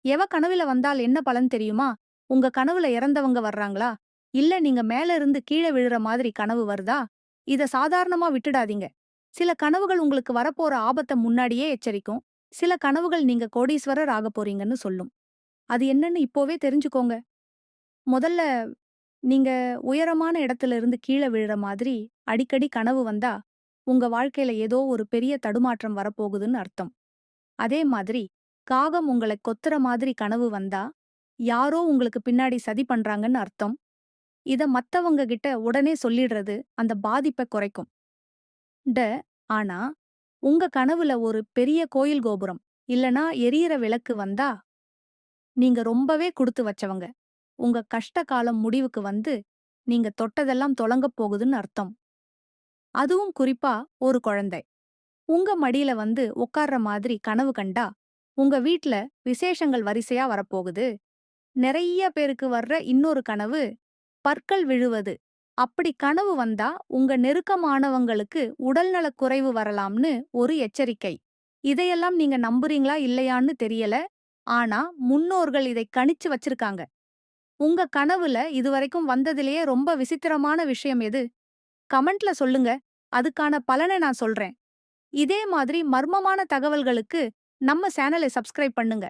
எவ கனவுல வந்தால் என்ன பலன் தெரியுமா? உங்க கனவுல இறந்தவங்க வர்றாங்களா? இல்ல நீங்க மேல இருந்து கீழ விழுற மாதிரி கனவு வருதா? இத சாதாரணமா விட்டுடாதீங்க. சில கனவுகள் உங்களுக்கு வரப்போற ஆபத்த முன்னாடியே எச்சரிக்கும். சில கனவுகள் நீங்க கோடீஸ்வரர் ஆகப் போறீங்கன்னு சொல்லும். அது என்னன்னு இப்போவே தெரிஞ்சுக்கோங்க. முதல்ல நீங்க உயரமான இடத்துல இருந்து கீழ விழுற மாதிரி அடிக்கடி கனவு வந்தா, உங்க வாழ்க்கையில ஏதோ ஒரு பெரிய தடுமாற்றம் வரப்போகுதுன்னு அர்த்தம். அதே மாதிரி காகம் உங்களை கொத்துற மாதிரி கனவு வந்தா, யாரோ உங்களுக்கு பின்னாடி சதி பண்றாங்கன்னு அர்த்தம். இத மத்தவங்க கிட்ட உடனே சொல்லிடுறது அந்த பாதிப்ப குறைக்கும். ட ஆனா, உங்க கனவுல ஒரு பெரிய கோயில் கோபுரம், இல்லனா எரியிற விளக்கு வந்தா, நீங்க ரொம்பவே குடுத்து வச்சவங்க. உங்க கஷ்ட காலம் முடிவுக்கு வந்து, நீங்க தொட்டதெல்லாம் தொலங்கப் போகுதுன்னு அர்த்தம். அதுவும் குறிப்பா ஒரு குழந்தை. உங்க மடியில வந்து உட்கார்ற மாதிரி கனவு கண்டா, உங்க வீட்ல விசேஷங்கள் வரிசையா வரப்போகுது. நெறைய பேருக்கு வர்ற இன்னொரு கனவு, பற்கள் விழுவது. அப்படி கனவு வந்தா, உங்க நெருக்கமானவங்களுக்கு உடல்நலக் குறைவு வரலாம்னு ஒரு எச்சரிக்கை. இதையெல்லாம் நீங்க நம்புறீங்களா இல்லையான்னு தெரியல. ஆனா, முன்னோர்கள் இதை கணிச்சு வச்சிருக்காங்க. உங்க கனவுல இதுவரைக்கும் வந்ததிலேயே ரொம்ப விசித்திரமான விஷயம் எது? கமெண்ட்ல சொல்லுங்க. அதுக்கான பலனை நான் சொல்றேன். இதே மாதிரி மர்மமான தகவல்களுக்கு நம்ம சேனலை சப்ஸ்கிரைப் பண்ணுங்க.